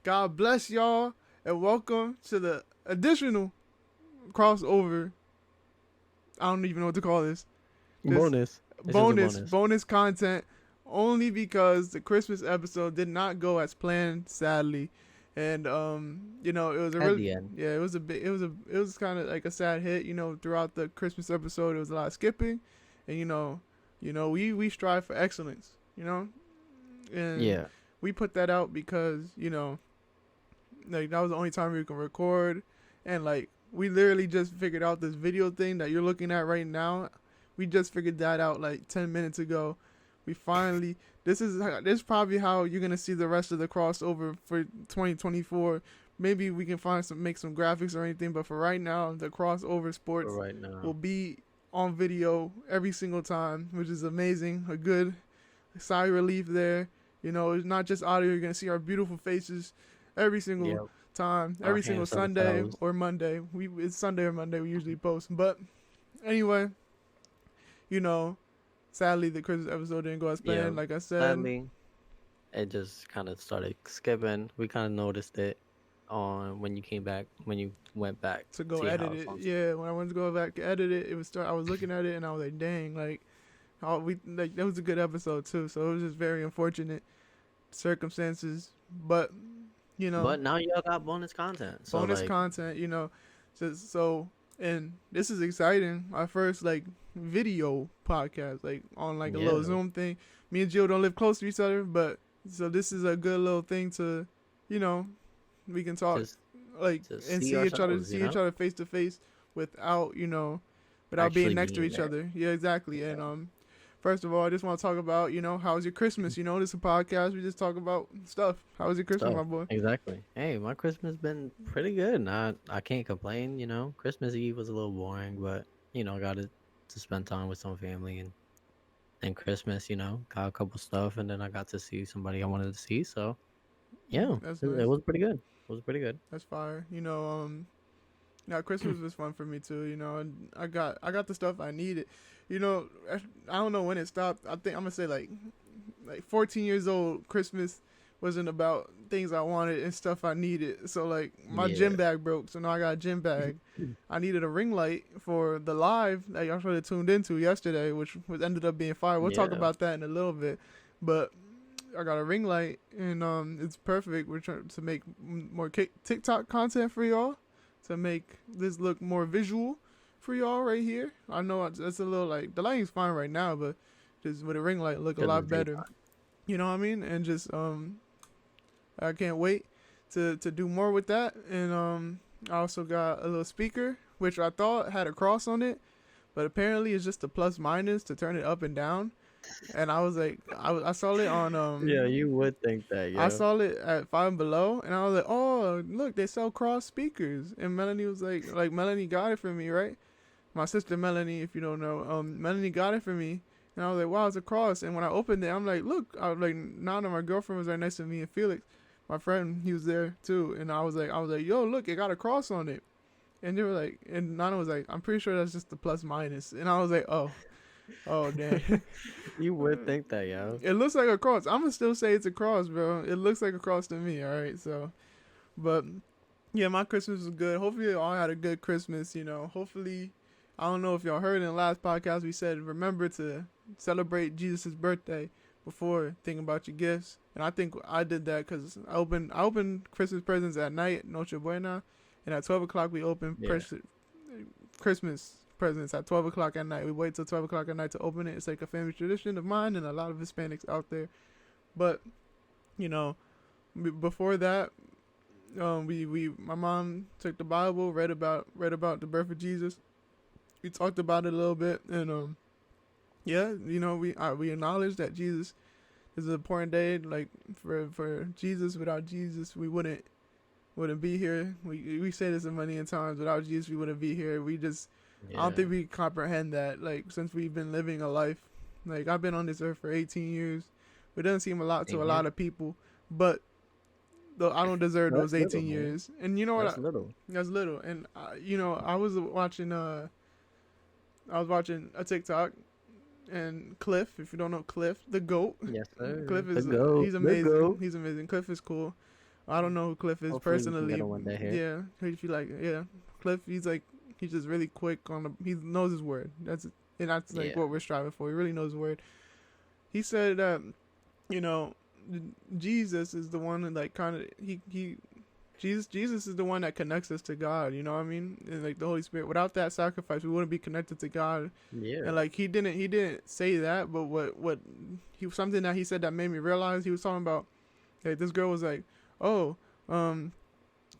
God bless y'all, and welcome to the additional crossover. I don't even know what to call this. This Bonus. It's just a bonus bonus. bonus content, only because the Christmas episode did not go as planned, sadly. And it was a At really the end. yeah, it was kind of like a sad hit. Throughout the Christmas episode, it was a lot of skipping, and we strive for excellence. And Yeah. we put that out because like that was the only time we can record, and like we literally just figured out this video thing that you're looking at right now. We just figured that out like 10 minutes ago. We finally this is probably how you're gonna see the rest of the crossover for 2024. Maybe we can make some graphics or anything, but for right now, the crossover For sports right will now. be on video every single time, which is amazing. A good sigh of relief there. It's not just audio. You're gonna see our beautiful faces every single Yep. time, Our every single handsome Sunday fellows. or Monday. It's Sunday or Monday we usually post. But anyway, you know, sadly the Christmas episode didn't go as Yeah. planned. Like I said, Sadly, it just kind of started skipping. We kind of noticed it on when you came back, when you went back to to go your edit house. it. On. Yeah, when I went to go back to edit it, I was looking at it and I was like, dang, like that was a good episode too. So it was just very unfortunate circumstances, but you know, But now y'all got bonus content. So, bonus like, content. And this is exciting. Our first like video podcast, like on like a little yeah. Zoom thing. Me and Jill don't live close to each other, but so this is a good little thing to, you know, we can talk Just, like just and see ourselves, see each other face to face without without being actually next to being each there. other. Yeah, exactly. And Yeah. first of all, I just want to talk about how's your Christmas? This is a podcast. We just talk about stuff. How was your Christmas, Stuff. my boy? Exactly. Hey, my Christmas been pretty good. I can't complain, Christmas Eve was a little boring, but got to spend time with some family and Christmas, got a couple stuff and then I got to see somebody I wanted to see. So yeah, That's it nice. was pretty good. It was pretty good. That's fire. Now Christmas was fun for me too. And I got the stuff I needed. I don't know when it stopped. I think I'm gonna say like 14 years old. Christmas wasn't about things I wanted and stuff I needed. So like my gym Yeah. bag broke, so now I got a gym bag. I needed a ring light for the live that y'all should have tuned into yesterday, which was ended up being fire. We'll talk Yeah. about that in a little bit, but I got a ring light and it's perfect. We're trying to make more TikTok content for y'all to make this look more visual for y'all right here. I know it's a little like the lighting's fine right now, but just with a ring light look a Because lot it's better. daytime. You know what I mean? And just I can't wait to do more with that. And I also got a little speaker which I thought had a cross on it, but apparently it's just a plus minus to turn it up and down. And I was like, I saw it on Yeah, you would think that, I yo. saw it at Five Below, and I was like, "Oh, look, they sell cross speakers." And Melanie was like Melanie got it for me, right? My sister Melanie, if you don't know, Melanie got it for me, and I was like, "Wow, it's a cross." And when I opened it, I'm like, "Look!" I was like, Nana, my girlfriend was right next to me, and Felix, my friend, he was there too, and I was like, "Yo, look, it got a cross on it." And they were like, and Nana was like, "I'm pretty sure that's just the plus minus," and I was like, "Oh, dang." You would think that, yo. It looks like a cross. I'm gonna still say it's a cross, bro. It looks like a cross to me. All right, so, but yeah, my Christmas was good. Hopefully, you all had a good Christmas. Hopefully, I don't know if y'all heard in the last podcast we said remember to celebrate Jesus' birthday before thinking about your gifts. And I think I did that because I opened Christmas presents at night, Noche Buena, and at 12 o'clock we opened Yeah. Christmas presents at 12 o'clock at night. We wait till 12 o'clock at night to open it. It's like a family tradition of mine and a lot of Hispanics out there. But you know, before that, my mom took the Bible, read about the birth of Jesus. We talked about it a little bit, and yeah, we acknowledge that Jesus is an important day. Like for Jesus, without Jesus, we wouldn't be here. We say this a million times. Without Jesus, we wouldn't be here. I don't Yeah. think we comprehend that. Like since we've been living a life, like I've been on this earth for 18 years. It doesn't seem a lot to Same a here. lot of people, but though I don't deserve those That's little, 18 man. years. And you know what? That's little. That's little. And I was watching a TikTok, and Cliff, if you don't know Cliff, the goat. Yes, sir. Cliff The is go. he's The amazing. go. He's amazing. Cliff is cool. I don't know who Cliff is Hopefully we can get personally. him one day here. Yeah, if you like, yeah, Cliff. He's just really quick on the. He knows his word. That's like Yeah. what we're striving for. He really knows his word. He said that you know, Jesus is the one that like kind of he Jesus is the one that connects us to God. You know what I mean? And like the Holy Spirit. Without that sacrifice, we wouldn't be connected to God. Yeah. And like he didn't say that, but what he something that he said that made me realize he was talking about. Like this girl was like, oh, um,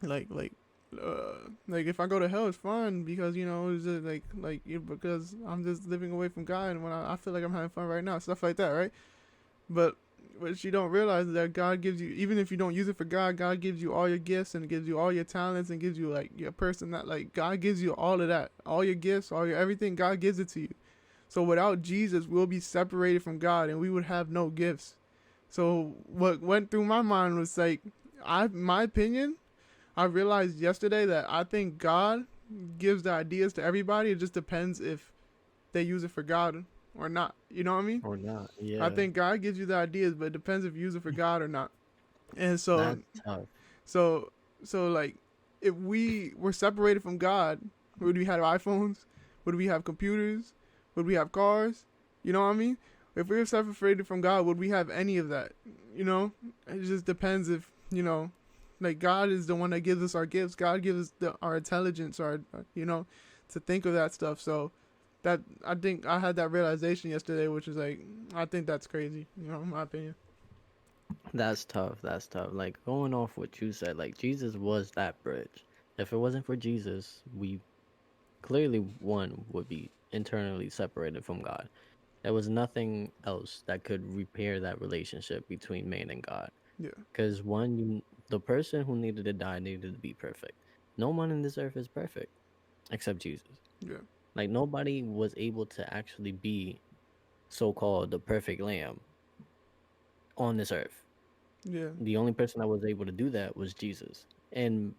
like like. Like if I go to hell, it's fun because it's just because I'm just living away from God, and when I feel like I'm having fun right now, stuff like that, right? But what you don't realize is that God gives you, even if you don't use it for God, God gives you all your gifts and gives you all your talents and gives you like your person that like God gives you all of that, all your gifts, all your everything. God gives it to you. So without Jesus, we'll be separated from God and we would have no gifts. So what went through my mind was like, my opinion. I realized yesterday that I think God gives the ideas to everybody. It just depends if they use it for God or not. You know what I mean? Or not. I Yeah. think God gives you the ideas, but it depends if you use it for God or not. And so, That's tough. so, so like, if we were separated from God, would we have iPhones? Would we have computers? Would we have cars? You know what I mean? If we were separated from God, would we have any of that? You know, it just depends if like God is the one that gives us our gifts. God gives us our intelligence, to think of that stuff. So that I think I had that realization yesterday, which is like I think that's crazy. In my opinion. That's tough. That's tough. Like going off what you said, like Jesus was that bridge. If it wasn't for Jesus, we clearly one would be internally separated from God. There was nothing else that could repair that relationship between man and God. Yeah, Because the person who needed to die needed to be perfect. No one in this earth is perfect except Jesus. yeah, Like nobody was able to actually be so-called the perfect lamb on this earth. yeah, The only person that was able to do that was Jesus. And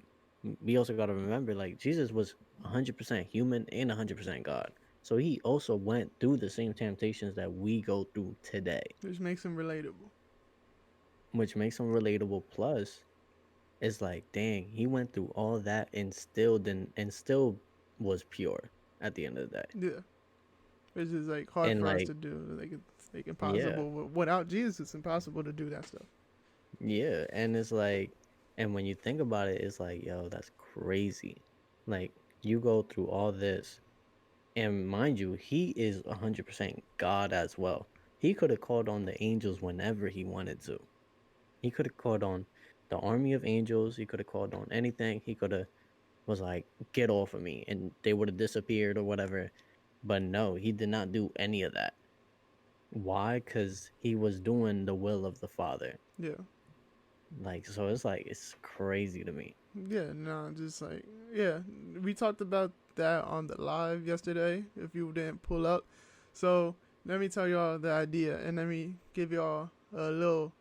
we also got to remember, like, Jesus was 100% human and 100% God. So he also went through the same temptations that we go through today, which makes him relatable. which makes him relatable. Plus, it's like, dang, he went through all that and still didn't, and still was pure at the end of the day. Yeah, which is like hard And for us like, to do. Like it's like yeah, impossible. Without Jesus, it's impossible to do that stuff. yeah. And it's like, and when you think about it, it's like, yo, that's crazy. Like, you go through all this. And mind you, he is 100% God as well. He could have called on the angels whenever he wanted to. He could have called on the army of angels. He could have called on anything. He could have was like, "Get off of me," and they would have disappeared or whatever. But no, he did not do any of that. Why? Because he was doing the will of the Father. Yeah, Like, so it's like it's crazy to me. yeah. No, just like yeah. We talked about that on the live yesterday. If you didn't pull up, so let me tell y'all the idea, and let me give y'all a little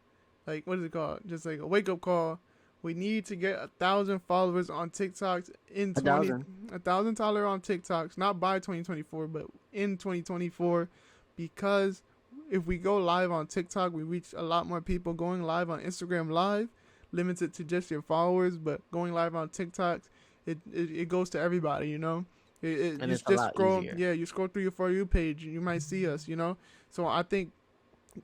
like what is it called? Just like a wake up call. We need to get 1,000 followers on TikToks in A 20 thousand. 1,000 followers on TikToks, not by 2024, but in 2024, because if we go live on TikTok, we reach a lot more people. Going live on Instagram Live limits it to just your followers, but going live on TikToks, it goes to everybody. And You it's a just lot scroll, easier. yeah, you scroll through your For You page, you might see us. So I think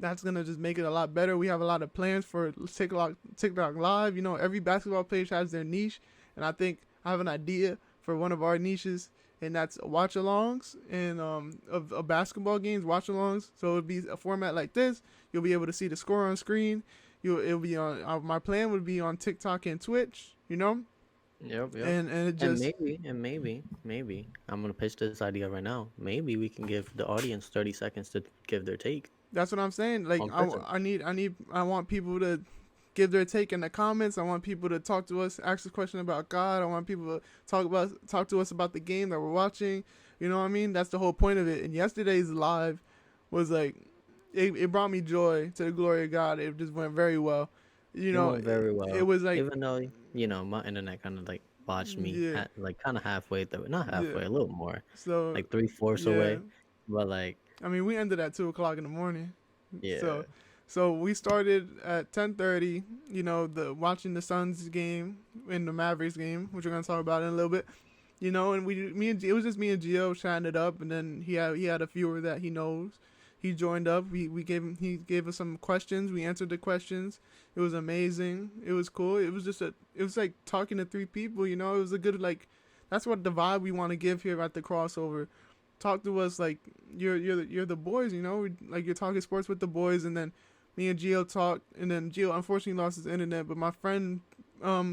that's gonna just make it a lot better. We have a lot of plans for TikTok Live. Every basketball page has their niche, and I think I have an idea for one of our niches, and that's watch-alongs and of basketball games, watch-alongs. So it'd be a format like this. You'll be able to see the score on screen. It'll be on. My plan would be on TikTok and Twitch. Yep, yep. And it And just maybe, I'm gonna pitch this idea right now. Maybe we can give the audience 30 seconds to give their take that's what I'm saying. Like on Christmas. I want people to give their take in the comments. I want people to talk to us, ask a question about God. I want people to talk to us about the game that we're watching. You know what I mean? That's the whole point of it. And yesterday's live was like it brought me joy to the glory of God. It just went very well. It went It, very it well, was like even though my internet kind of like botched me yeah, at like kind of halfway through, not yeah. halfway, a little more, So like 3/4 yeah, away. But like, I mean we ended at 2 o'clock in the morning. So yeah, So we started at 10:30. You know, the watching the Suns game and the Mavericks game, which we're gonna talk about in a little bit. You know, and it was just me and Gio chatting it up, and then he had a viewer that he knows. He joined up. He gave us some questions. We answered the questions. It was amazing. It was cool. It was like talking to three people. You know, it was a good like. That's what the vibe we want to give here at the crossover. Talk to us like you're the boys. You know, like you're talking sports with the boys, and then me and Gio talked, and then Gio unfortunately lost his internet, but my friend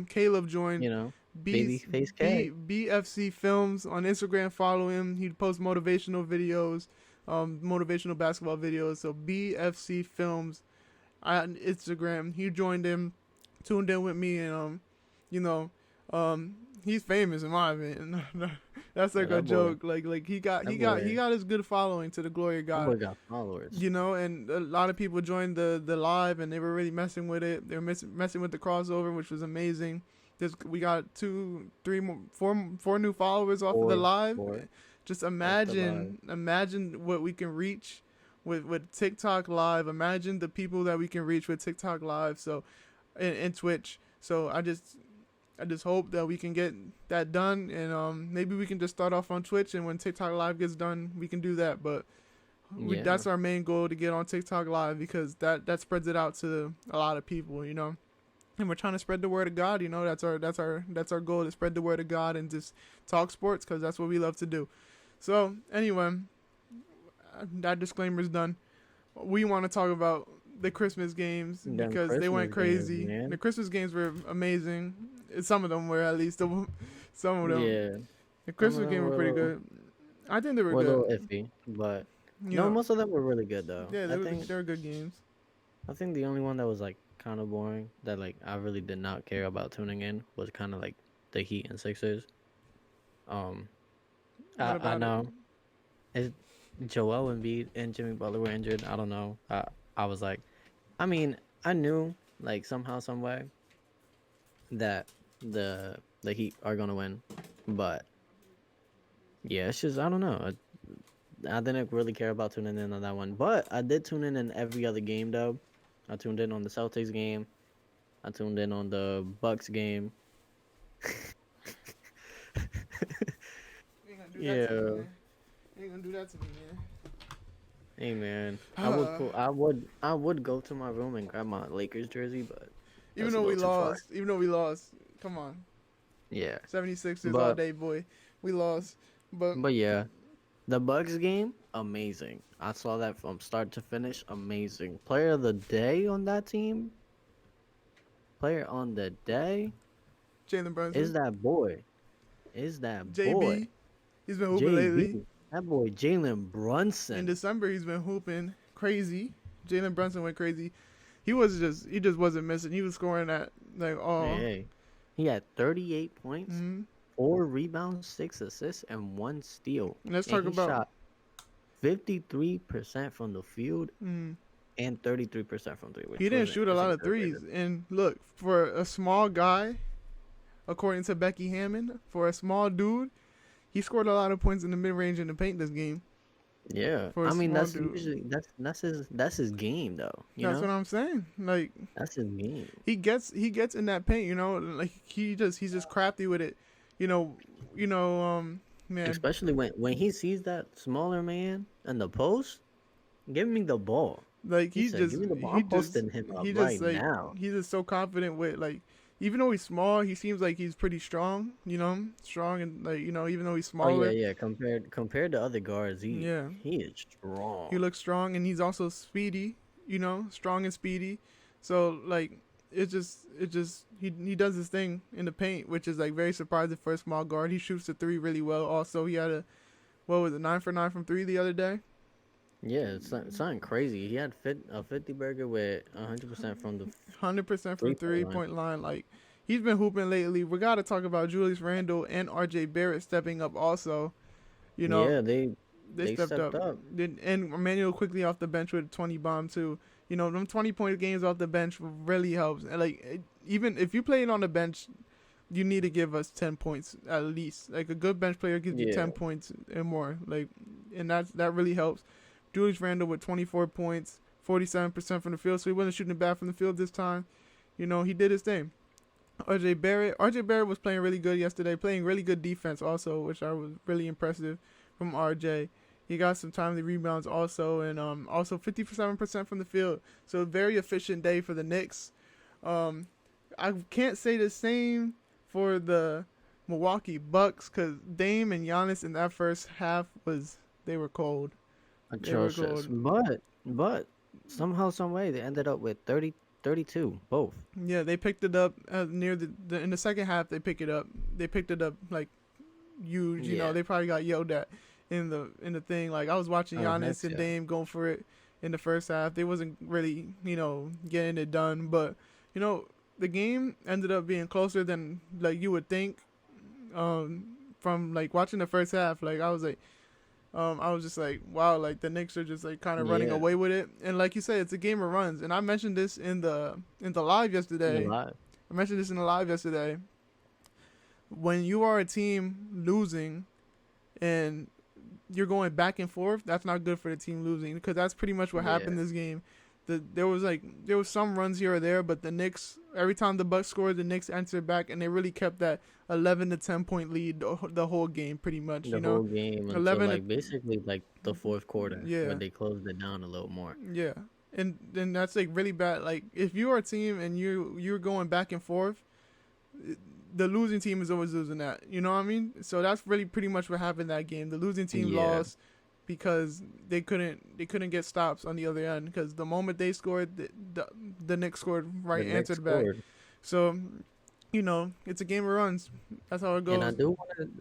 Caleb joined. You know, B, baby face K. BFC Films on Instagram. Follow him. He posts motivational videos, motivational basketball videos. So BFC Films on Instagram. He joined in, tuned in with me, and you know, he's famous in my opinion. That's like Yeah, a that boy. joke. Like he got his good following to the glory of That God. boy got followers. You know, and a lot of people joined the live, and they were really messing with it. They were messing with the crossover, which was amazing. We got four new followers off of the live. Just imagine what we can reach with TikTok live. Imagine the people that we can reach with TikTok live. So, and Twitch. So I just hope that we can get that done, and maybe we can just start off on Twitch, and when TikTok live gets done, we can do that. But that's our main goal, to get on TikTok live, because that spreads it out to a lot of people, you know. And we're trying to spread the word of God, you know. That's our goal, to spread the word of God and just talk sports, because that's what we love to do. So anyway, that disclaimer's done. We want to talk about the Christmas games because they went crazy. The Christmas games were amazing. Some of them were, at least. Some of them. Yeah. The Christmas games were pretty good. I think they were good. A little iffy, but most of them were really good though. Yeah, they were good games. I think the only one that was like kind of boring, that like I really did not care about tuning in, was kind of like the Heat and Sixers. I know. Joel Embiid and Jimmy Butler were injured. I don't know. I was like, I mean, I knew like somehow, some way that the Heat are gonna win, but yeah, it's just I don't know. I didn't really care about tuning in on that one, but I did tune in every other game though. I tuned in on the Celtics game. I tuned in on the Bucks game. Yeah. You ain't gonna do that to me, man. Hey man, I would go to my room and grab my Lakers jersey, but even though we lost, come on. Yeah. 76ers all day, boy. We lost, but yeah, the Bucks game, amazing. I saw that from start to finish, amazing. Player of the day on that team. Player on the day. Jalen Brunson. Is that boy? JB. Boy? He's been hooping lately. That boy Jalen Brunson. In December, he's been hooping crazy. Jalen Brunson went crazy. He just wasn't missing. He was scoring at like Hey. He had 38 points, mm-hmm. 4 rebounds, 6 assists, and 1 steal. Let's talk about. Shot 53% from the field and 33% from three. He didn't shoot a lot of threes. And look, for a small guy, according to Becky Hammond, for a small dude, he scored a lot of points in the mid range in the paint this game. Yeah, I mean that's usually that's his game though. That's what I'm saying. Like that's his game. He gets in that paint, you know. Like he's just crafty with it, you know. Man. Especially when he sees that smaller man in the post, give me the ball. Like give me the ball. I'm posting him up right now. He's just so confident with like. Even though he's small, he seems like he's pretty strong, you know, and like, you know, even though he's smaller. Oh, yeah. Compared to other guards, he is strong. He looks strong, and he's also speedy, you know, strong and speedy. So like, he does his thing in the paint, which is like very surprising for a small guard. He shoots the three really well. Also, he had 9 for 9 from three the other day. Yeah, it's something crazy. He had a 50 burger with 100% from the 100% from 3-point line. Like he's been hooping lately. We got to talk about Julius Randle and RJ Barrett stepping up also. You know, yeah, they stepped up. And Emmanuel quickly off the bench with a 20 bomb too. You know, them 20-point games off the bench really helps. And like even if you play it on the bench, you need to give us 10 points at least. Like a good bench player gives you 10 points and more. Like, and that really helps. Julius Randle with 24 points, 47% from the field, so he wasn't shooting bad from the field this time. You know, he did his thing. RJ Barrett was playing really good yesterday, playing really good defense also, which I was really impressive from RJ. He got some timely rebounds also, and also 57% from the field. So very efficient day for the Knicks. I can't say the same for the Milwaukee Bucks because Dame and Giannis in that first half they were cold. They were Atrocious. cold. But somehow, some way, they ended up with 30, 32, both. Yeah, they picked it up near in the second half. They picked it up. They picked it up like huge. You know, Yeah. they probably got yelled at in the thing. Like I was watching Oh, heck Giannis and yeah. Dame go for it in the first half. They wasn't really getting it done, but the game ended up being closer than like you would think. From like watching the first half, like I was just like, wow, like the Knicks are just like kind of running Yeah. away with it. And like you said, it's a game of runs. And I mentioned this in the live A yesterday. lot. I mentioned this in the live yesterday. When you are a team losing and you're going back and forth, that's not good for the team losing because that's pretty much what happened Yeah. this game. There was some runs here or there, but the Knicks, every time the Bucks scored, the Knicks answered back, and they really kept that 11 to 10 point lead the whole game, pretty much. The whole game until 11 like basically like the fourth quarter where yeah, they closed it down a little more. yeah, and then that's like really bad. Like if you are a team and you're going back and forth, the losing team is always losing that. You know what I mean? So that's really pretty much what happened that game. The losing team Yeah. lost because they couldn't get stops on the other end because the moment they scored, the Knicks scored right, The Knicks answered back. scored. So it's a game of runs. That's how it goes. And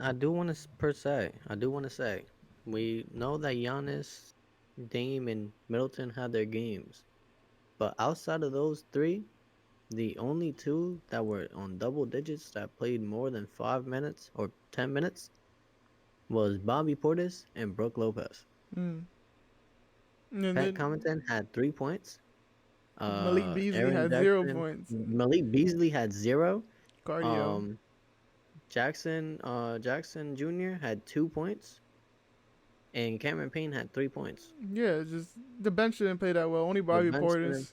I do want to say, we know that Giannis, Dame, and Middleton had their games, but outside of those three, the only two that were on double digits that played more than 5 minutes or 10 minutes was Bobby Portis and Brook Lopez. Mm. And Pat then Connaughton had 3 points. Malik Beasley Aaron had 0 Jackson, points. Malik Beasley had 0. Cardio. Jackson Jr. had 2 points, and Cameron Payne had 3 points. Yeah, just the bench didn't play that well. Only Bobby bench Portis.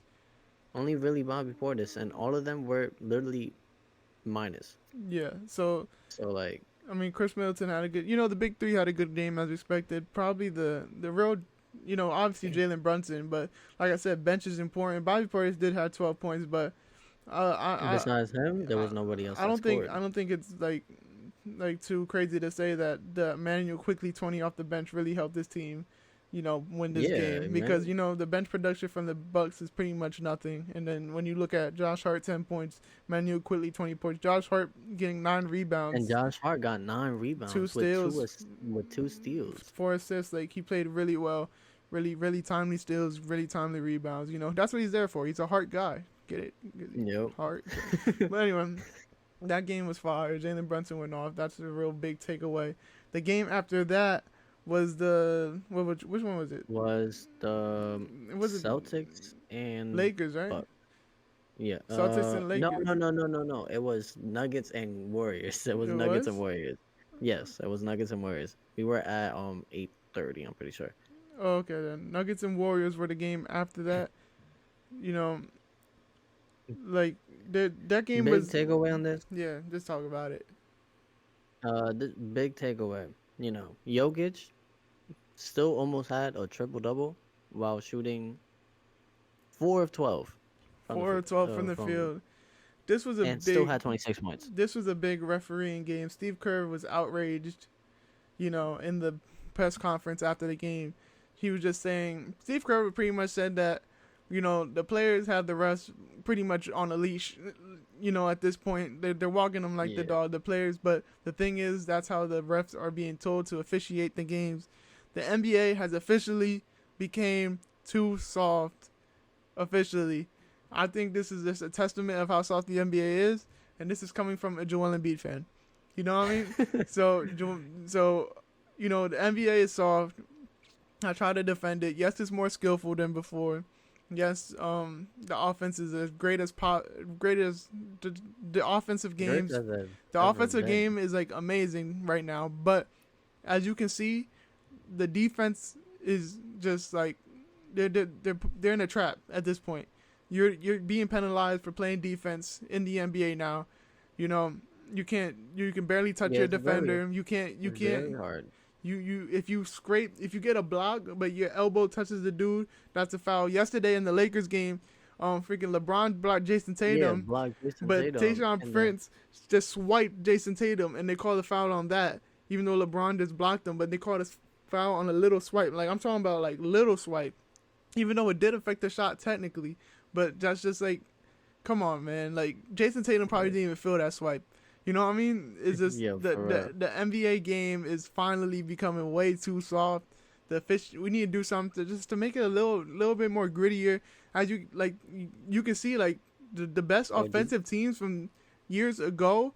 Only really Bobby Portis, and all of them were literally minus. Yeah, so like, I mean, Chris Middleton had a good. The big three had a good game as expected. Probably the real. Obviously Jalen Brunson, but like I said, bench is important. Bobby Portis did have 12 points, but besides him, there was nobody else. I don't think it's like too crazy to say that the Manuel quickly 20 off the bench really helped this team, win this game because the bench production from the Bucks is pretty much nothing. And then when you look at Josh Hart 10 points, Manuel quickly 20 points, Josh Hart getting 9 rebounds, and Josh Hart got 9 rebounds, 2 steals, with 2 steals, 4 assists. Like he played really well, really timely steals, really timely rebounds. That's what he's there for. He's a Hart guy. Get it? Yep. Hart. But anyway, that game was fire. Jalen Brunson went off. That's a real big takeaway. The game after that was which one was it? Was the Celtics and Lakers, right? Bucks. Yeah. Celtics and Lakers. No. It was Nuggets and Warriors. It was Nuggets and Warriors. Yes, it was Nuggets and Warriors. We were at 8:30, I'm pretty sure. Oh, okay then. Nuggets and Warriors were the game after that. Like that game big was takeaway on this. Yeah, just talk about it. The big takeaway. Jokic still almost had a triple double while shooting 4 of 12. 4 of 12 from the field. This was still had 26 points. This was a big refereeing game. Steve Kerr was outraged, in the press conference after the game. He was just saying, Steve Kerr pretty much said that, the players have the refs pretty much on a leash. At this point, they're walking them like the dog, the players. But the thing is, that's how the refs are being told to officiate the games. The NBA has officially became too soft. Officially. I think this is just a testament of how soft the NBA is. And this is coming from a Joel Embiid fan. You know what I mean? So, the NBA is soft. I try to defend it. Yes, it's more skillful than before. Yes, the offense is as great as the offensive games. The offensive game is like amazing right now, but as you can see, the defense is just like they're in a trap at this point. You're being penalized for playing defense in the NBA now. You know, you can barely touch Yeah, your defender. You it's can't very hard. if you get a block but your elbow touches the dude, that's a foul. Yesterday in the Lakers game, freaking LeBron blocked Jason Yeah, Tatum, block Jason but Tatum, Tayshaun and then Prince just swiped Jason Tatum and they called a foul on that, even though LeBron just blocked him, but they called a foul on a little swipe. Like, I'm talking about like little swipe, even though it did affect the shot technically, but that's just like, come on, man. Like, Jason Tatum probably yeah, didn't even feel that swipe. You know what I mean? It's just yeah, for real. the NBA game is finally becoming way too soft. The fish, we need to do something just to make it a little bit more grittier. As you like, you can see like the best Oh, offensive teams from years ago,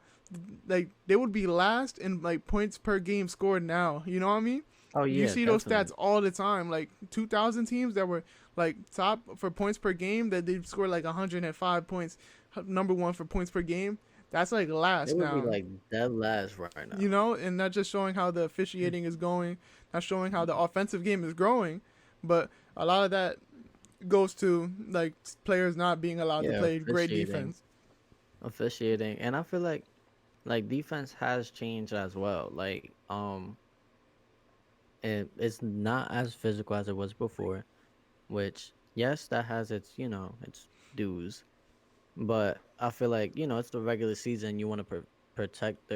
like they would be last in like points per game scored now. You know what I mean? oh You yeah, see those definitely. stats all the time. Like 2000 teams that were like top for points per game, that they scored like 105 points, number one for points per game. That's like It last would be now. like dead last right You now. know, and that's just showing how the officiating is going. That's showing how the offensive game is growing. But a lot of that goes to like players not being allowed to Yeah, play great defense. officiating, and I feel like defense has changed as well. Like it's not as physical as it was before, which yes, that has its its dues. But I feel like it's the regular season. You want to protect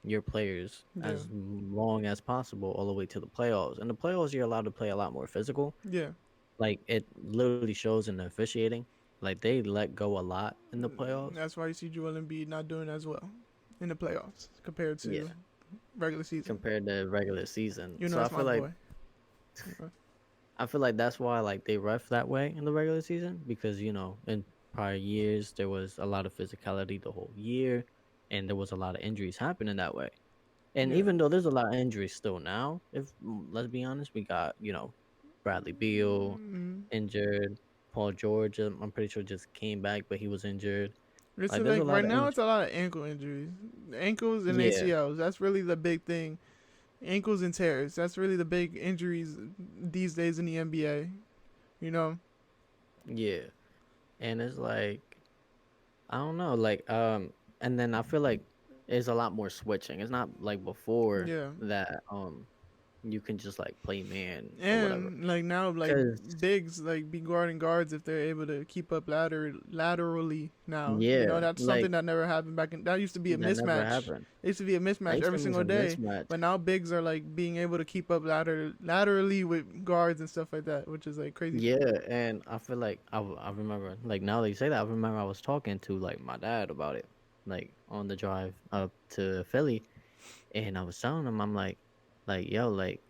your players Yeah, as long as possible, all the way to the playoffs. In the playoffs, you're allowed to play a lot more physical. yeah. Like it literally shows in the officiating. Like they let go a lot in the playoffs. That's why you see Joel Embiid not doing as well in the playoffs compared Yeah, to regular season. compared to regular season. You know, So I that's my feel like boy. Okay. that's why like they ref that way in the regular season because in prior years there was a lot of physicality the whole year, and there was a lot of injuries happening that way. And Yeah. even though there's a lot of injuries still now, if let's be honest, we got Bradley Beal Mm-hmm. injured, Paul George. I'm pretty sure just came back, but he was injured. It's Like there's like a right lot of now injuries. it's a lot of ankle injuries, ankles and Yeah, ACLs. That's really the big thing. Ankles and tears. That's really the big injuries these days in the NBA. You know. yeah, and it's like I don't know, like and then I feel like there's a lot more switching. It's not like before Yeah. that you can just like play man or whatever. And like now, like Cause bigs like be guarding guards if they're able to keep up laterally now. You know, yeah, that's something like that never happened back in. That used to be a that never mismatch. happened. It used to be a I mismatch used every to miss single a day. mismatch. But now bigs are like being able to keep up laterally with guards and stuff like that, which is like crazy. Yeah, and I feel like I remember like now that you say that, I remember I was talking to like my dad about it, like on the drive up to Philly, and I was telling him like yo, like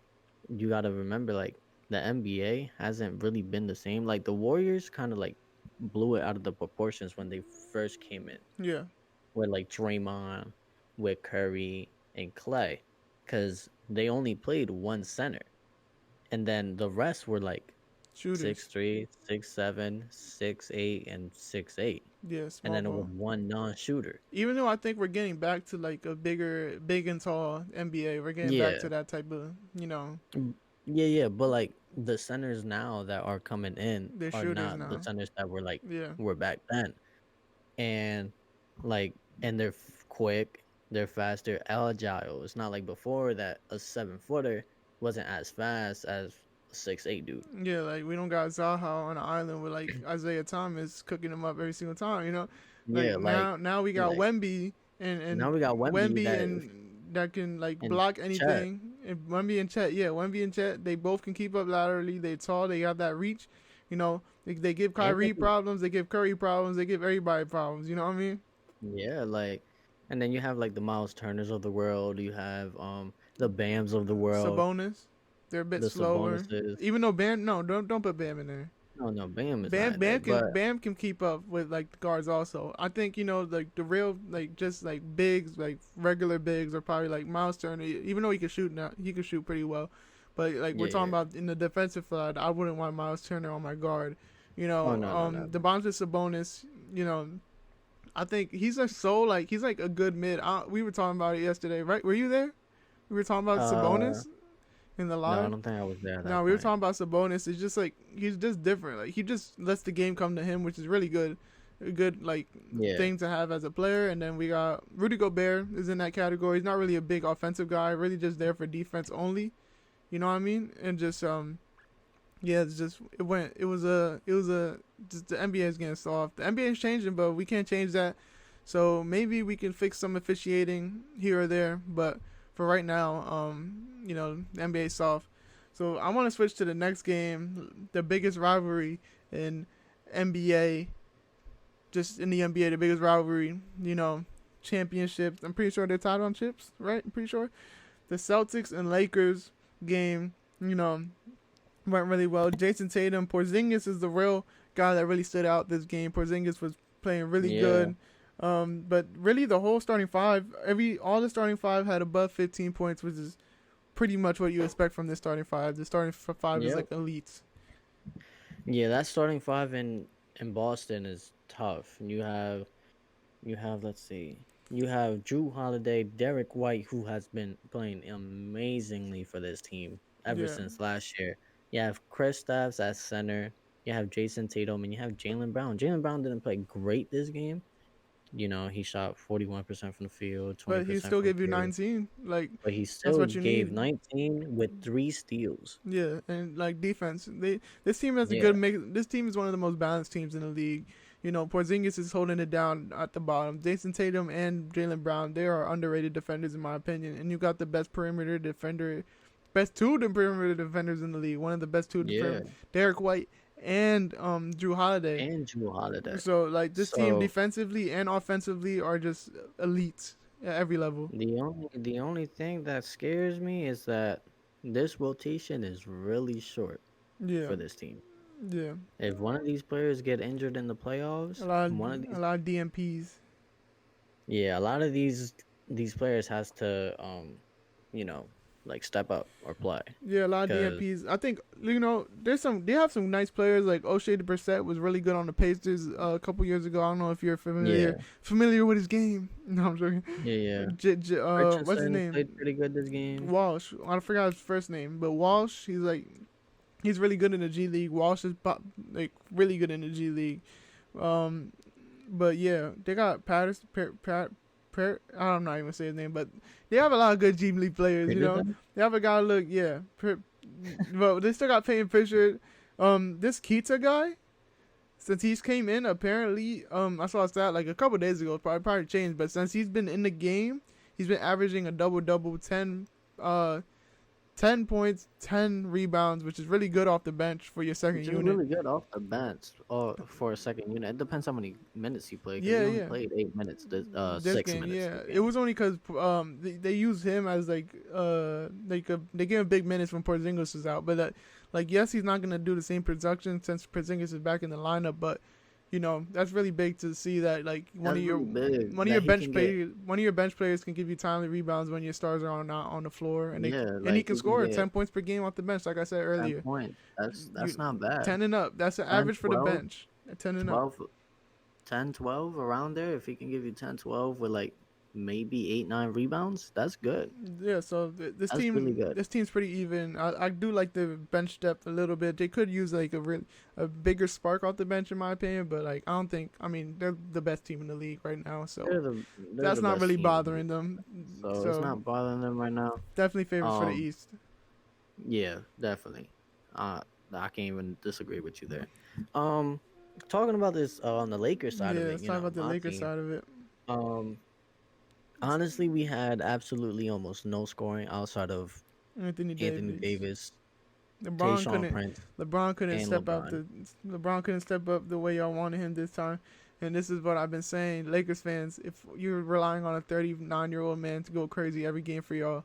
you got to remember like the NBA hasn't really been the same. Like the Warriors kind of like blew it out of the proportions when they first came in Yeah, with like Draymond, with Curry and Clay, because they only played one center, and then the rest were like shooters. 6'3", 6'7", 6'8", and 6'8", Yeah, and small then it was ball. one non-shooter. Even though I think we're getting back to like a big and tall NBA, we're getting back Yeah, to that type of, you know, Mm, yeah, but like the centers now that are coming in they're are shooters not the now. centers that Yeah, were back then, and like and they're quick, they're fast, they're agile. It's not like before that a 7-footer wasn't as fast as a 6'8" dude. yeah. Like we don't got Zaha on an island with like Isaiah Thomas cooking them up every single time. You know, like Yeah, now we got like Wemby now we got Wemby Wemby that and that can like and block Chet. anything. And Wemby and Chet, yeah, Wemby and Chet, they both can keep up laterally. They tall, they have that reach. You know, they give And they Kyrie problems, they give Curry problems, they give everybody problems. You know what I mean? Yeah, like, and then you have like the Miles Turners of the world. You have the Bams of the world, Sabonis, they're a bit the slower. Sabonises. Even though Bam, no, don't put Bam in there. No, no, Bam is not in there, but Bam can keep up with like the guards also. I think, you know, like the real like just like bigs, like regular bigs are probably like Miles Turner. Even though he can shoot now, he can shoot pretty well. But like we're yeah, talking yeah. about in the defensive side, I wouldn't want Miles Turner on my guard. You Oh know, no, no, no. Demontis Sabonis, you know, I think he's like so like he's like a good mid. We were talking about it yesterday, right? Were you there? We were talking about Uh, Sabonis. in the No, I live. don't think I was there at Now that we were point. talking about Sabonis. It's just like he's just different. Like he just lets the game come to him, which is really good. A good like Yeah. thing to have as a player. And then we got Rudy Gobert is in that category. He's not really a big offensive guy. Really just there for defense only. You know what I mean? And just yeah, it's just it was a just the NBA is getting soft. The NBA is changing, but we can't change that. So maybe we can fix some officiating here or there, but for right now, the NBA is soft. So I want to switch to the next game, the biggest rivalry in NBA, just in the NBA, the biggest rivalry, championships. I'm pretty sure they're tied on chips, right? I'm pretty sure. The Celtics and Lakers game, went really well. Jason Tatum, Porzingis is the real guy that really stood out this game. Porzingis was playing really Yeah. good. But really the whole starting five, all the starting five had above 15 points, which is pretty much what you expect from this starting five. The starting five is Yep. like elite. Yeah, that starting five in Boston is tough. You have let's see. You have Drew Holiday, Derek White, who has been playing amazingly for this team ever Yeah. since last year. You have Kristaps at center. You have Jason Tatum, and you have Jalen Brown. Jalen Brown didn't play great this game. He shot 41% from the field, twenty But he percent still from gave you three, 19. Like, but he that's still what you gave need. 19 with 3 steals. Yeah, and like defense, this team has a good Yeah, mix. This team is one of the most balanced teams in the league. Porzingis is holding it down at the bottom. Jason Tatum and Jalen Brown, they are underrated defenders in my opinion. And you got the best perimeter defender, best two perimeter defenders in the league. One of the best two, yeah, Derek White and Drew Holiday. and Drew Holiday. So like this team So defensively and offensively are just elite at every level. the only thing that scares me is that this rotation is really short Yeah, for this team. yeah. If one of these players get injured in the A playoffs, lot, one of a these lot of DMPs. yeah, a lot of these players has to you know, like step up or play. Yeah, a lot of Cause DMPs. I think they have some nice players like O'Shea Brissett was really good on the Pacers a couple years ago. I don't know if you're yeah, familiar with his game. No, I'm joking. yeah, yeah. What's his Richardson name? played pretty good this game. Walsh. I forgot his first name, but Walsh. He's really good in the G League. Walsh is like really good in the G League. Um, but yeah, they got Patterson. I'm not even saying his name, but they have a lot of good G League players. Peterson? They have a guy. But they still got Peyton Pritchard. This Keita guy, since he's came in, apparently, I saw a stat like a couple days ago. Probably changed, but since he's been in the game, he's been averaging a double, 10 points, 10 rebounds, which is really good off the bench for your second Which is unit. really good off the bench for a second unit. It depends how many minutes he played. Because Yeah, he only yeah. played 8 minutes. This 6 minutes. game, yeah, This it game. was only because they use him as they give him big minutes when Porzingis is out, but yes, he's not gonna do the same production since Porzingis is back in the lineup, but that's really big to see that like That's really big. one of That your he bench can players one of your bench players can give you timely rebounds when your stars are not on the floor, and Yeah, and he like can he can score get 10 points per game off the bench, like I said 10 earlier. points. That's You, not bad. 10 and up, that's the 10, average for the 12, bench. 10 and up. 12, 10, 12 around there. If he can give you 10, 12 with like maybe 8, 9 rebounds, that's good. Yeah, so That's really good. this team's pretty even. I do like the bench depth a little bit. They could use like a bigger spark off the bench in my opinion, but like I don't think. I mean, they're the best team in the league right now, so They're that's the not best really team. bothering them. So it's not bothering them right now. Definitely favorites for the Um, East. Yeah, definitely. I can't even disagree with you there. Um, Talking about this on the Lakers side Yeah, of it, let's talk about the my Lakers team. side of it. Um, Honestly, we had absolutely almost no scoring outside of Anthony Anthony Davis. Davis, LeBron Tayshaun couldn't. Prince, LeBron couldn't and step up LeBron. LeBron couldn't step up the way y'all wanted him this time. And this is what I've been saying, Lakers fans. If you're relying on a 39-year-old man to go crazy every game for y'all,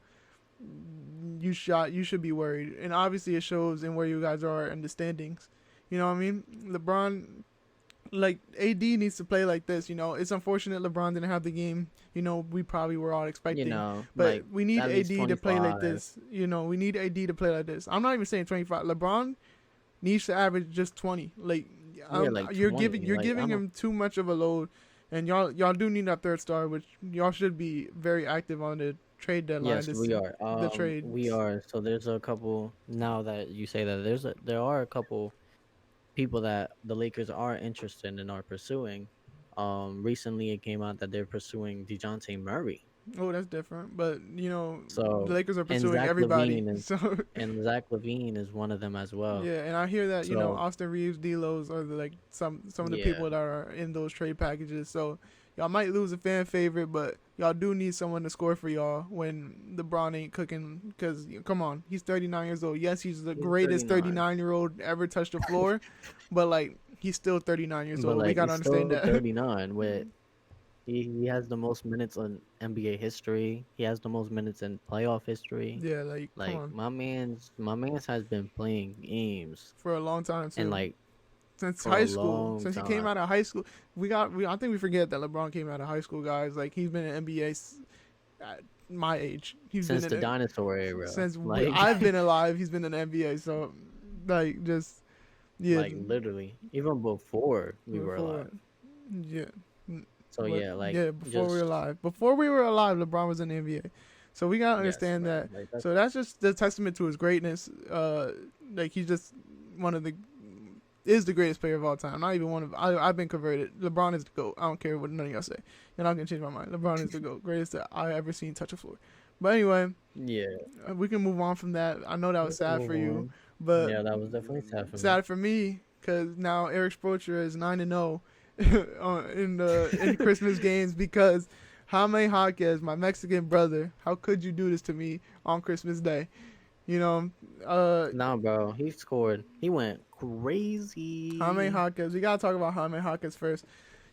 you should be worried. And obviously, it shows in where you guys are in the standings. You know what I mean? LeBron, like AD needs to play like this. It's unfortunate LeBron didn't have the game. We probably were all expecting. But Like we need at AD least to play like 25. this. We need AD to play like this. I'm not even saying 25. LeBron needs to average just 20. Like, Like you're 20. giving Like, I'm him too much of a load, and y'all do need that third star, which y'all should be very active on the trade deadline. Yes, This we are. the We trades. are. So there's a couple. Now that you say that, there are a couple people that the Lakers are interested and are pursuing. Recently it came out that they're pursuing DeJounte Murray. Oh, that's different. But the So Lakers are and pursuing everybody. So Zach Levine is one of them as well. yeah, and I hear that So Austin Reeves, D'Lo's are like some of the yeah, people that are in those trade packages. So y'all might lose a fan favorite, but y'all do need someone to score for y'all when LeBron ain't cooking. Because come on, he's 39 years old. Yes, he's the he's greatest 39, 39-year-old ever touched the floor, but like he's still 39 years but old. We like gotta he's understand still that. 39 with he has the most minutes in NBA history. He has the most minutes in playoff history. Yeah, like come Like on, my man's has been playing games for a long time and too. like Since for a high school, long since he came time. out of high school, I think we forget that LeBron came out of high school, guys. Like he's been in NBA at my age. He's been Since in the it dinosaur era. since Like I've been alive. He's been in the NBA. So, like, just yeah, like literally. Even before we were before alive. yeah, So but yeah, like yeah, before we were just alive. Before we were alive, LeBron was in the NBA. So we gotta yes, understand bro. that. Like that's So that's just the testament to his greatness. Like he's just one of the is the greatest player of all time. Not even one of I've been converted. LeBron is the GOAT. I don't care what none of y'all say. You're not gonna change my mind. LeBron is the GOAT. Greatest that I ever seen touch a floor. But anyway, yeah. we can move on from that. I know that We was can sad move for you, on. but Yeah, that was definitely sad for me. sad for me because now Eric Spoelstra is 9-0 in Christmas games because Jaime Jaquez, my Mexican brother, how could you do this to me on Christmas Day? You know, uh, Nah, bro, he scored. He went Jaime crazy. Jaquez. We gotta talk about Jaime Jaquez first.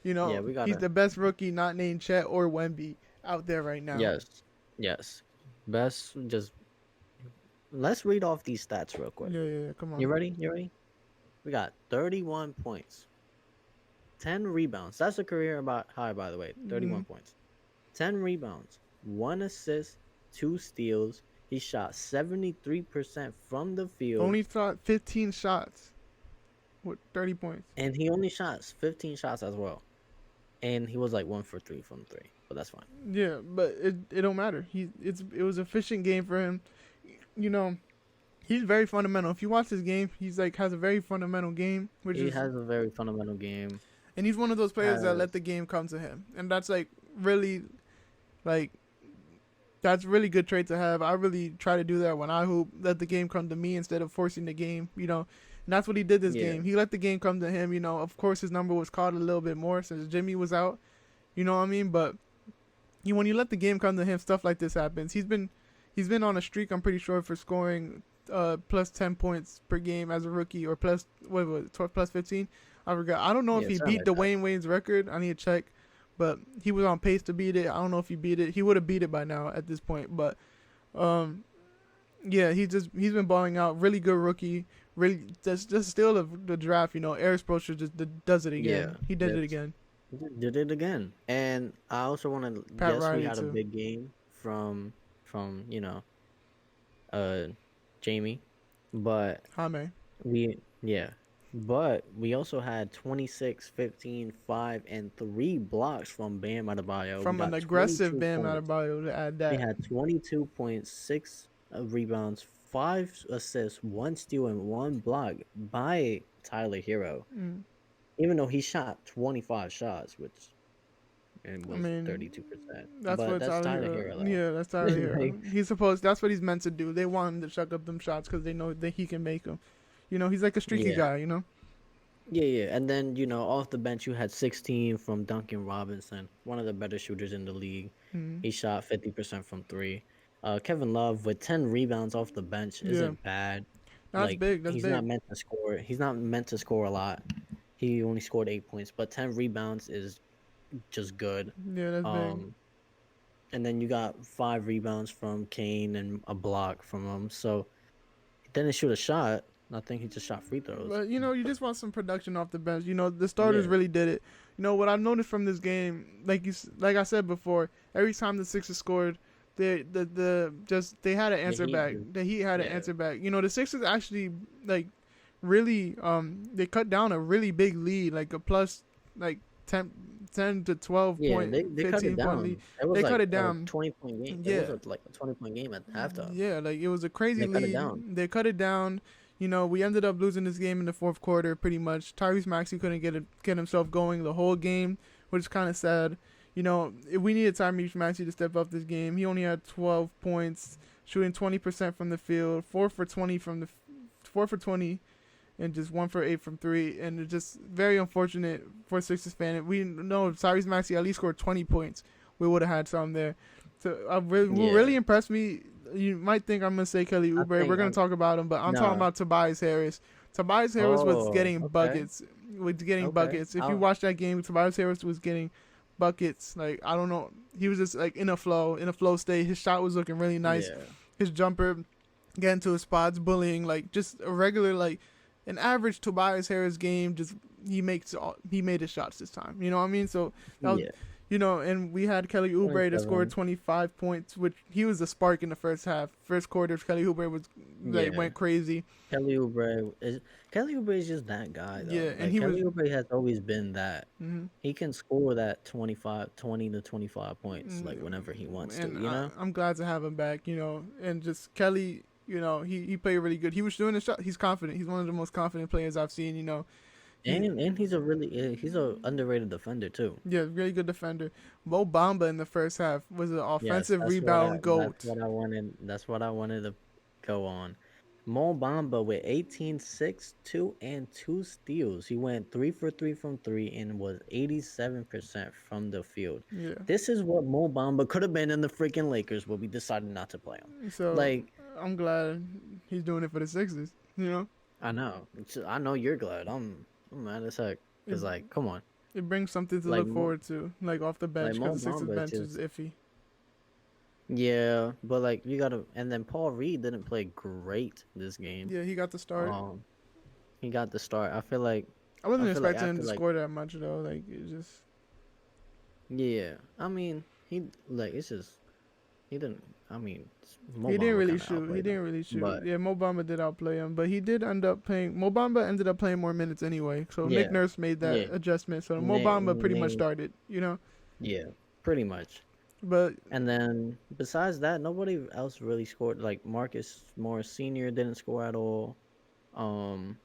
Yeah, we He's gotta. the best rookie not named Chet or Wemby out there right now. Yes, yes. Best. Just let's read off these stats real quick. Yeah, yeah, yeah. Come You on. ready? You ready? We got 31 points, 10 rebounds. That's a career about high, by the way. Mm, 31 points, 10 rebounds, 1 assist, 2 steals. He shot 73% from the field, only shot 15 shots with 30 points. and he only shot 15 shots as well. And he was like 1 for 3 from three, but that's fine. Yeah, but it don't matter. It was an efficient game for him. You know, he's very fundamental. If you watch his game, he's like has a very fundamental game, which He is has a very fundamental game. and he's one of those players that let Has the game come to him, and that's like really like that's really good trait to have. I really try to do that when I hoop. Let the game come to me instead of forcing the game. And that's what he did this yeah, game. He let the game come to him. Of course his number was caught a little bit more since Jimmy was out. You know what I mean? But when you let the game come to him, stuff like this happens. He's been on a streak. I'm pretty sure for scoring plus 10 points per game as a rookie, or plus what was it, 12, plus 15. I forgot. I don't know if yeah, he something beat like that. Dwayne Wade's record. I need to check, but he was on pace to beat it. I don't know if he beat it. He would have beat it by now at this point. But um, yeah, he's been balling out. Really good rookie. Really, just still the draft. Eric Spoelstra just does it Yeah, again. He did it that's again. did it again. And I also want to Pat guess we Riley had a too. big game from uh Jamie, but Jaime yeah, but we also had 26, 15, 5, and 3 blocks from Bam Adebayo. We from an got aggressive 22 Bam points. Adebayo to add He that. had 22.6 rebounds, 5 assists, 1 steal, and 1 block by Tyler Hero. Mm. Even though he shot 25 shots, which it I was mean, 32%. that's But what that's Tyler Tyler Hero. Hero, though. Yeah, that's Tyler Hero. Like, That's what he's meant to do. They want him to chuck up them shots because they know that he can make them. He's like a streaky yeah. guy. Yeah, yeah. And then, off the bench, you had 16 from Duncan Robinson, one of the better shooters in the league. Mm. He shot 50% from three. Kevin Love with 10 rebounds off the bench Yeah, isn't bad. that's Like, big. That's he's not big. meant to score. He's not meant to score a lot. He only scored 8 points, but 10 rebounds is just good. Yeah, that's big. Um, and then you got 5 rebounds from Kane and a block from him. So he didn't shoot a shot. I think he just shot free throws. But you just want some production off the bench. The starters Yeah, really did it. What I've noticed from this game, like I said before, every time the Sixers scored, they had an the answer Heat back. just The Heat had an yeah, answer back. The Sixers actually really they cut down a really big lead, like a plus like 10 to 12 Yeah, point, they cut it 15-point lead. down. It was They cut like it a down. 20-point game. It was Yeah. like a 20-point game at halftime. Yeah, like it was a crazy They cut it lead. down. They cut it down. You know, we ended up losing this game in the fourth quarter pretty much. Tyrese Maxey couldn't get himself going the whole game, which is kind of sad. You know, we needed Tyrese Maxey to step up this game. He only had 12 points, shooting 20% from the field, 4 for 20 and just 1 for 8 from 3. And it's just very unfortunate for a Sixers fan. We know if Tyrese Maxey at least scored 20 points, we would have had some there. So what really impressed me, you might think I'm going to say Kelly Oubre. We're going to talk about him, but I'm talking about Tobias Harris. Tobias Harris was getting buckets. Buckets. If you watch that game, Tobias Harris was getting buckets. Like, I don't know. He was just like in a flow state. His shot was looking really nice. Yeah. His jumper, getting to his spots, bullying, like just a regular, like an average Tobias Harris game. Just he made his shots this time. You know what I mean? So that was, you know, and we had Kelly Oubre to score 25 points, which he was the spark in the first half. First quarter, Kelly Oubre was went crazy. Kelly Oubre is just that guy, though. Yeah, and Kelly Oubre has always been that. Mm-hmm. He can score that 20 to 25 points, like whenever he wants to. You know, I'm glad to have him back. You know, and just Kelly, you know, he played really good. He was doing the shot. He's confident. He's one of the most confident players I've seen. You know. And he's a underrated defender too. Yeah, really good defender. Mo Bamba in the first half was an offensive rebound goat. That's what I wanted to go on. Mo Bamba with 18, 6, 2, and 2 steals. He went 3 for 3 from 3 and was 87% from the field. Yeah. This is what Mo Bamba could have been in the freaking Lakers, but we decided not to play him. So I'm glad he's doing it for the Sixers. You know. I know. I know you're glad. I'm mad as heck. It's like, come on. It brings something to look forward to, like off the bench, because the Sixers bench is iffy. Yeah, but like you gotta, and then Paul Reed didn't play great this game. Yeah, he got the start. He got the start. I feel like I wasn't expecting him to score that much though. Like it just. Yeah, I mean it's just he didn't. I mean, he didn't really shoot. But, yeah, Mo Bamba did outplay him, but he did end up playing. Mo Bamba ended up playing more minutes anyway. So Nick Nurse made that adjustment. So Mo Bamba pretty much started. You know. Yeah, pretty much. And then besides that, nobody else really scored. Like Marcus Morris Sr. didn't score at all. And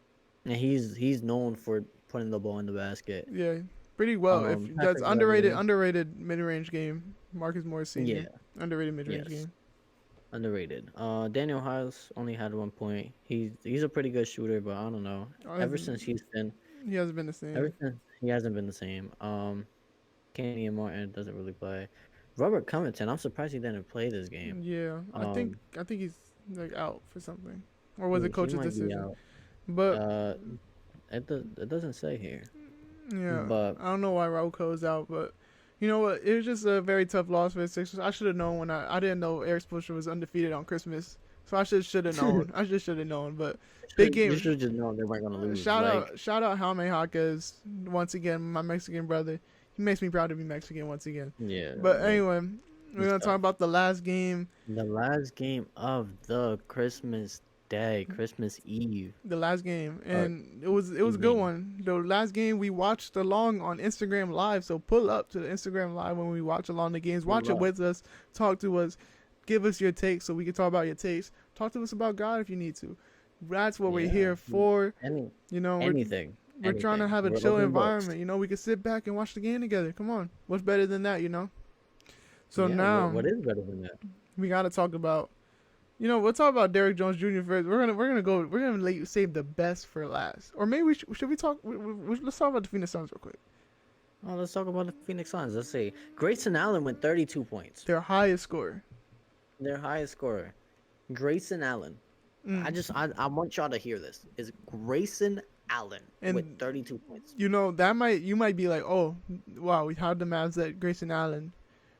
he's known for putting the ball in the basket. Yeah, pretty well. That's underrated mid-range game. Marcus Morris Sr. Yeah. Underrated mid-range game. Underrated. Daniel House only had 1 point. He's a pretty good shooter, but I don't know. Ever since he hasn't been the same. He hasn't been the same. Kenny and Martin doesn't really play. Robert Covington, I'm surprised he didn't play this game. Yeah, I think he's like out for something, or was it coach's decision? But it doesn't say here. Yeah, but I don't know why Rocco's out, but you know what? It was just a very tough loss for the Sixers. I should have known when I didn't know Eric Spoelstra was undefeated on Christmas, so I should have known. I just should have known. But big game. You should just known they weren't gonna lose. Shout out Jaime Jaquez once again, my Mexican brother. He makes me proud to be Mexican once again. Yeah. But anyway, we're gonna talk about the last game. The last game of the Christmas day, Christmas Eve. The last game, and it was a good one. The last game we watched along on Instagram Live. So pull up to the Instagram Live when we watch along the games. Watch it with us. Talk to us. Give us your takes so we can talk about your takes. Talk to us about God if you need to. That's what we're here for. Anything. We're trying to have a chill environment. Books. You know, we can sit back and watch the game together. Come on. What's better than that, you know? So now. What is better than that? We got to talk about, we'll talk about Derrick Jones Jr. first. We're going to save the best for last. Or maybe should we talk, let's talk about the Phoenix Suns real quick. Oh, let's talk about the Phoenix Suns. Let's see. Grayson Allen went 32 points. Their highest scorer. Grayson Allen. I want y'all to hear this. Is Grayson Allen with 32 points. You might be like, oh, wow, how the Mavs let Grayson Allen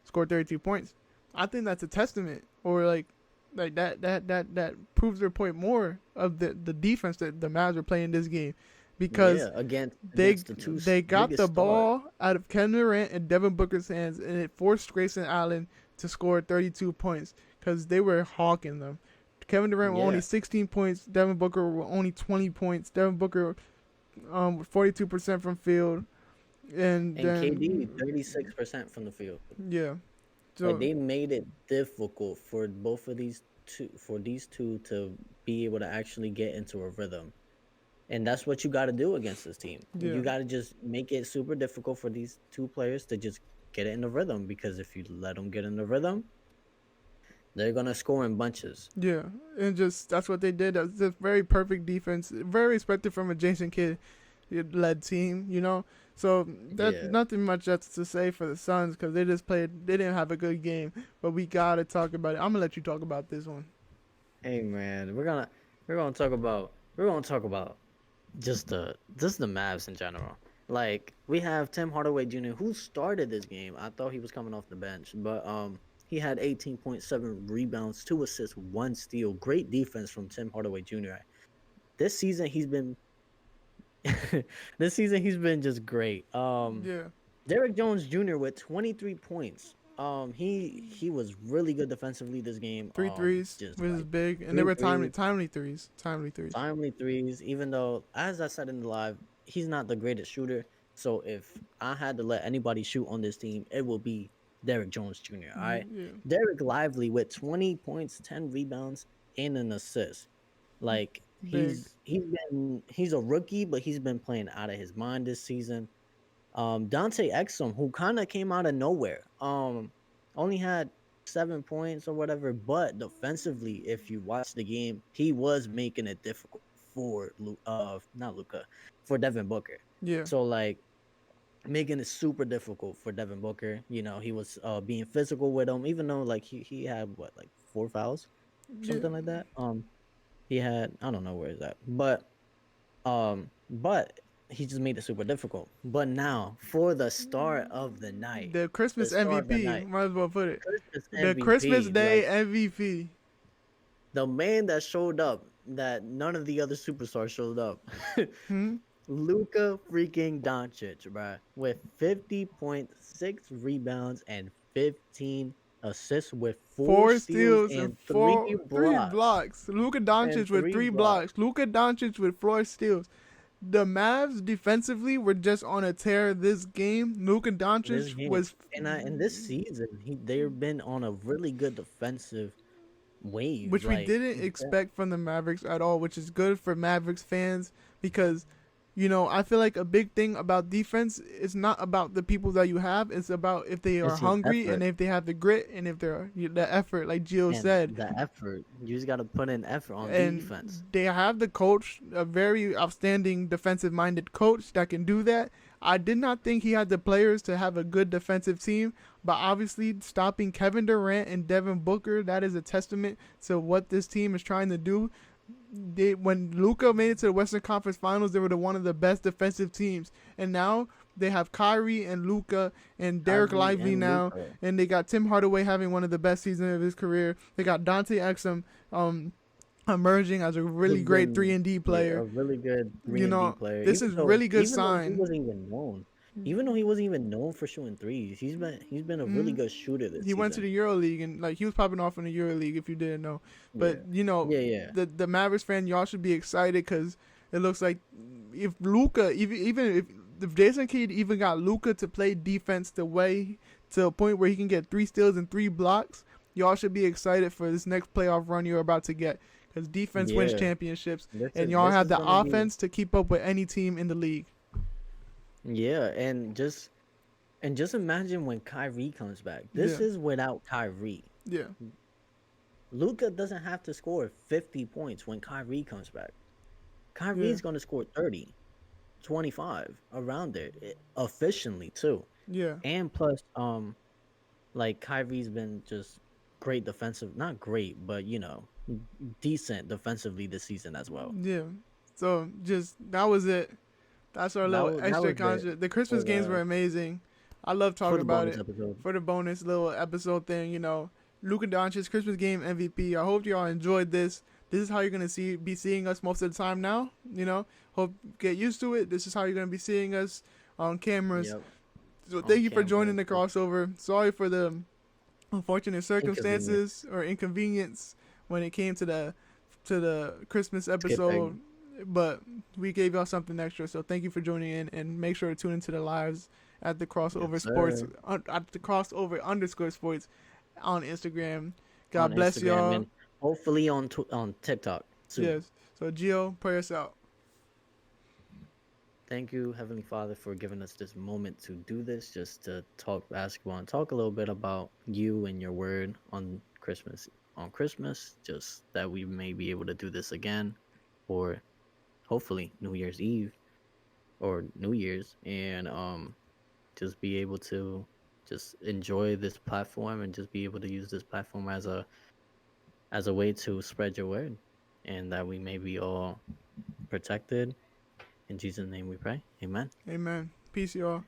score 32 points. I think that's a testament, or like that proves their point more of the defense that the Mavs are playing this game, because against they got the ball out of Kevin Durant and Devin Booker's hands, and it forced Grayson Allen to score 32 points because they were hawking them. Kevin Durant with only 16 points. Devin Booker with only 20 points. Devin Booker 42% from field. And And KD then 36% from the field. yeah, Like so they made it difficult for both of these two to be able to actually get into a rhythm. And that's what you got to do against this team. yeah, You got to just make it super difficult for these two players to just get it in the rhythm, because if you let them get in the rhythm, they're going to score in bunches. yeah, and just that's what they did. That's just very perfect defense, very expected from a Jason Kidd led team, you know. So that's Yeah. nothing much else to say for the Suns because they just played. They didn't have a good game, but we gotta talk about it. I'm gonna let you talk about this one. Hey man, we're going to talk about just the Mavs in general. Like we have Tim Hardaway Jr. who started this game. I thought he was coming off the bench, but he had 18.7 rebounds, 2 assists, 1 steal. Great defense from Tim Hardaway Jr. This season he's been this season he's been just great. Yeah, Derrick Jones Jr. with 23 points. He was really good defensively this game. three threes Just was like big, and they three were threes, timely threes, timely threes. timely threes, even though, as I said in the live, he's not the greatest shooter. So if I had to let anybody shoot on this team, it will be Derrick Jones Jr. All right. Yeah, Derek Lively with 20 points, 10 rebounds, and an assist. Like big. he's a rookie, but he's been playing out of his mind this season. Dante Exum, who kind of came out of nowhere, only had 7 points or whatever, but defensively, if you watch the game, he was making it difficult for not Luca, for Devin Booker. Yeah, So like making it super difficult for Devin Booker. You know, he was being physical with him, even though like he had what, like 4 fouls, yeah, something like that. He had, I don't know where is that, but he just made it super difficult. But now for the start of the night, the the Christmas start of the MVP. night, Might as well put it. Christmas The Christmas MVP, Day like MVP. the man that showed up that none of the other superstars showed up. Hmm? Luka freaking Doncic, bruh, with 50.6 rebounds and 15 assists with 4 Four steals steals and and 3 three blocks. blocks. Luka Doncic And with 3 three blocks. blocks. Luka Doncic with 4 steals. The Mavs defensively were just on a tear this game. Luka This Doncic game. was, And this season, they've been on a really good defensive wave. which we Like didn't expect from the Mavericks at all, which is good for Mavericks fans because, you know, I feel like a big thing about defense is not about the people that you have. It's about if they are it's just hungry and effort. if they have the grit and if they're the effort, like Gio And said. the effort. You just gotta put in effort on And defense. they have the coach, a very outstanding defensive-minded coach that can do that. I did not think he had the players to have a good defensive team, but obviously stopping Kevin Durant and Devin Booker, that is a testament to what this team is trying to do. When Luka made it to the Western Conference Finals, they were one of the best defensive teams, and now they have Kyrie and Luka and Derek Kyrie Lively and now, Luka. and they got Tim Hardaway having one of the best seasons of his career. They got Dante Exum emerging as a really Who's great been 3-and-D player. a really good You 3-and-D know, player. this is really good Even though he sign. wasn't even known, even though he wasn't even known for shooting threes, he's been a really good shooter this He went to season. the EuroLeague and like he was popping off in the EuroLeague if you didn't know. But you know, Yeah. the Mavericks fan, y'all should be excited because it looks like if Luka, even if Jason Kidd even got Luka to play defense the way to a point where he can get 3 steals and 3 blocks, y'all should be excited for this next playoff run you're about to get because defense wins Yeah. championships, This and is y'all this have is the gonna be offense to keep up with any team in the league. yeah, and just imagine when Kyrie comes back. This Yeah, is without Kyrie. yeah, Luka doesn't have to score 50 points when Kyrie comes back. yeah, Kyrie's going to score 30, 25 around there, efficiently too. yeah, And plus like Kyrie's been just great defensive, not great, but decent defensively this season as well. yeah. So just that was it. That's our little That extra was it content. The for Christmas games were the amazing. I love for talking the about bonus it episode. for the bonus little episode thing. You know, Luka Doncic's Christmas game MVP. I hope y'all enjoyed this. This is how you're gonna be seeing us most of the time now. You know, hope get used to it. This is how you're gonna be seeing us on cameras. Yep, So on thank you for joining camera. the crossover. Sorry for the unfortunate Inconvenient. circumstances or inconvenience when it came to the Christmas episode. Skipping. but we gave y'all something extra. So thank you for joining in, and make sure to tune into the lives at the Yes, crossover sports sir. at the crossover underscore sports on Instagram. On God bless Instagram y'all. and hopefully on TikTok soon. Yes. So Gio, pray us out. Thank you, Heavenly Father, for giving us this moment to do this, just to talk basketball and talk a little bit about you and your word on Christmas. On Christmas, just that we may be able to do this again, or hopefully New Year's Eve or New Year's, and just be able to just enjoy this platform and just be able to use this platform as a way to spread your word, and that we may be all protected. In Jesus' name we pray. Amen. Amen. Peace, y'all.